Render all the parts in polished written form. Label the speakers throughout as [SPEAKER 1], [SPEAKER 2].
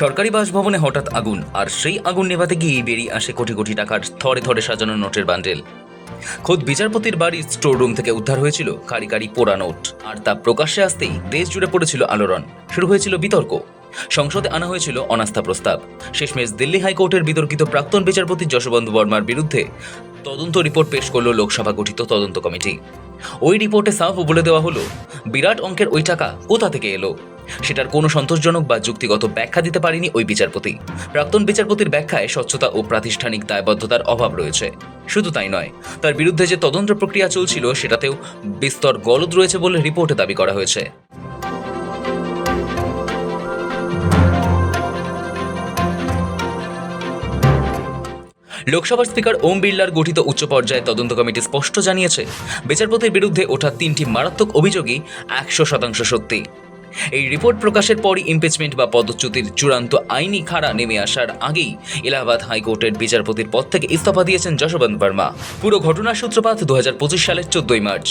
[SPEAKER 1] সরকারি বাসভবনে হঠাৎ আগুন, আর সেই আগুন নেভাতে গিয়ে বেরিয়ে আসে কোটি কোটি টাকার থরে থরে সাজানো নোটের বান্ডেল। খোদ বিচারপতির বাড়ির স্টোর রুম থেকে উদ্ধার হয়েছিল কারি কারি পোড়া নোট, আর তা প্রকাশ্যে আসতেই দেশ জুড়ে পড়েছিল আলোড়ন। শুরু হয়েছিল বিতর্ক, সংসদে আনা হয়েছিল অনাস্থা প্রস্তাব। শেষমেশ দিল্লি হাইকোর্টের বিতর্কিত প্রাক্তন বিচারপতি যশবন্ত বর্মার বিরুদ্ধে তদন্ত রিপোর্ট পেশ করল লোকসভা গঠিত তদন্ত কমিটি। ওই রিপোর্টে সাফ বলে দেওয়া হলো, বিরাট অঙ্কের ওই টাকা কোথা থেকে এলো সেটার কোনো সন্তোষজনক বা যুক্তিগত ব্যাখ্যা দিতে পারেনি ওই বিচারপতি। প্রাক্তন বিচারপতির ব্যাখ্যায় স্বচ্ছতা ও প্রাতিষ্ঠানিক দায়বদ্ধতার অভাব রয়েছে। শুধু তাই নয়, তার বিরুদ্ধে যে তদন্ত প্রক্রিয়া চলছিল সেটাতেও বিস্তর গলদ রয়েছে বলে রিপোর্টে দাবি করা হয়েছে। লোকসভার স্পিকার ওম বিড়লার গঠিত উচ্চ পর্যায়ে তদন্ত কমিটি স্পষ্ট জানিয়েছে, বিচারপতির বিরুদ্ধে ওঠা 3টি মারাত্মক অভিযোগই 100% সত্যি। এই রিপোর্ট প্রকাশের পরই ইমপিচমেন্ট বা পদচ্যুতির চূড়ান্ত আইনি খাড়া নেমে আসার আগেই এলাহাবাদ হাইকোর্টের বিচারপতির পদ থেকে ইস্তফা দিয়েছেন যশবন্ত বর্মা। পুরো ঘটনার সূত্রপাত 2025 সালের 14 মার্চ।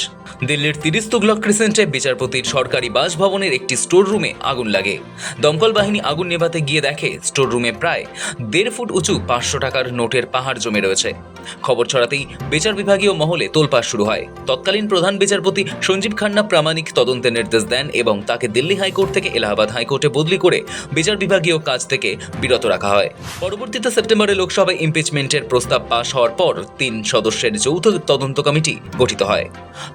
[SPEAKER 1] দিল্লির 30 তুগলক ক্রিসেন্টে বিচারপতির সরকারি বাসভবনের একটি স্টোর রুমে আগুন লাগে। দমকল বাহিনী আগুন নেভাতে গিয়ে দেখে স্টোর রুমে প্রায় 1.5 ফুট উঁচু 500 টাকার নোটের পাহাড় জমে রয়েছে। খবর ছড়াতেই বিচার বিভাগীয় মহলে তোলপাড় শুরু হয়। তৎকালীন প্রধান বিচারপতি সঞ্জীব খান্না প্রামাণিক তদন্তের নির্দেশ দেন এবং তাকে দিল্লি হাইকোর্ট থেকে এলাহাবাদ হাইকোর্টে বদলি করে বিচার বিভাগীয় কাজ থেকে বিরত রাখা হয়। পরবর্তীতে সেপ্টেম্বরে লোকসভায় ইমপিচমেন্টের প্রস্তাব পাশ হওয়ার পর 3 সদস্যের যৌথ তদন্ত কমিটি গঠিত হয়।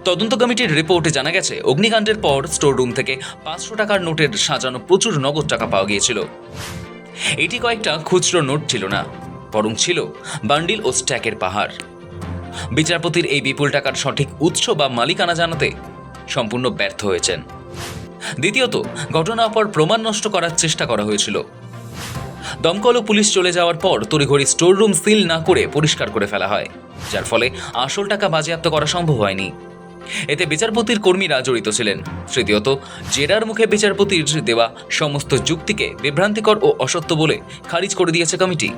[SPEAKER 1] তদন্ত কমিটির রিপোর্টে জানা গেছে, অগ্নিকাণ্ডের পর স্টোর রুম থেকে 500 টাকার নোটের সাজানো প্রচুর নগদ টাকা পাওয়া গিয়েছিল। এটি কয়েকটা খুচরো নোট ছিল না, বরং ছিল বান্ডিল ও স্ট্যাকের পাহাড়। বিচারপতির এই বিপুল টাকার সঠিক উৎস বা মালিকানা জানাতে সম্পূর্ণ ব্যর্থ হয়েছেন। দ্বিতীয়ত, ঘটনার পর প্রমাণ নষ্ট করার চেষ্টা করা হয়েছিল। দমকল ও পুলিশ চলে যাওয়ার পর তড়িঘড়ি স্টোর রুম সিল না করে পরিষ্কার করে ফেলা হয়, যার ফলে আসল টাকা বাজেয়াপ্ত করা সম্ভব হয়নি। এতে বিচারপতির কর্মীরা জড়িত ছিলেন। তৃতীয়ত, জেরার মুখে বিচারপতির দেওয়া সমস্ত যুক্তিকে বিভ্রান্তিকর ও অসত্য বলে খারিজ করে দিয়েছে কমিটি।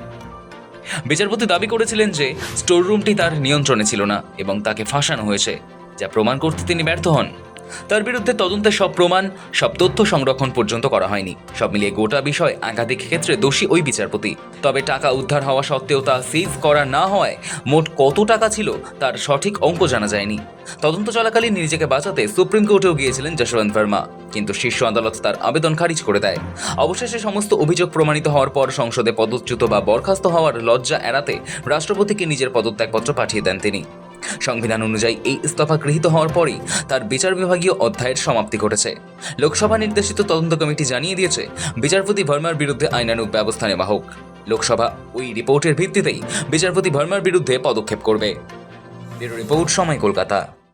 [SPEAKER 1] বিচারপতি দাবি করেছিলেন যে স্টোর রুমটি তার নিয়ন্ত্রণে ছিল না এবং তাকে ফাঁসানো হয়েছে, যা প্রমাণ করতে তিনি ব্যর্থ হন। তার বিরুদ্ধে তদন্তে সব প্রমাণ, সব তথ্য সংরক্ষণ পর্যন্ত করা হয়নি। সব মিলিয়ে গোটা বিষয় একাধিক ক্ষেত্রে দোষী ওই বিচারপতি। তবে টাকা উদ্ধার হওয়া সত্ত্বেও তা সিজ করা না হওয়ায় মোট কত টাকা ছিল তার সঠিক অঙ্ক জানা যায়নি। তদন্ত চলাকালীন নিজেকে বাঁচাতে সুপ্রিম কোর্টেও গিয়েছিলেন যশবন্ত বর্মা, কিন্তু শীর্ষ আদালত তার আবেদন খারিজ করে দেয়। অবশেষে সমস্ত অভিযোগ প্রমাণিত হওয়ার পর সংসদে পদচ্যুত বা বরখাস্ত হওয়ার লজ্জা এড়াতে রাষ্ট্রপতিকে নিজের পদত্যাগপত্র পাঠিয়ে দেন তিনি। সংবিধান অনুযায়ী এই ইস্তফা গৃহীত হওয়ার পরই তার বিচার বিভাগীয় অধ্যায়ের সমাপ্তি ঘটেছে। লোকসভা নির্দেশিত তদন্ত কমিটি জানিয়ে দিয়েছে, বিচারপতি বর্মার বিরুদ্ধে আইনানুগ ব্যবস্থা নেওয়া হোক। লোকসভা ওই রিপোর্টের ভিত্তিতেই বিচারপতি বর্মার বিরুদ্ধে পদক্ষেপ করবে। ব্যুরো রিপোর্ট, সময়, কলকাতা।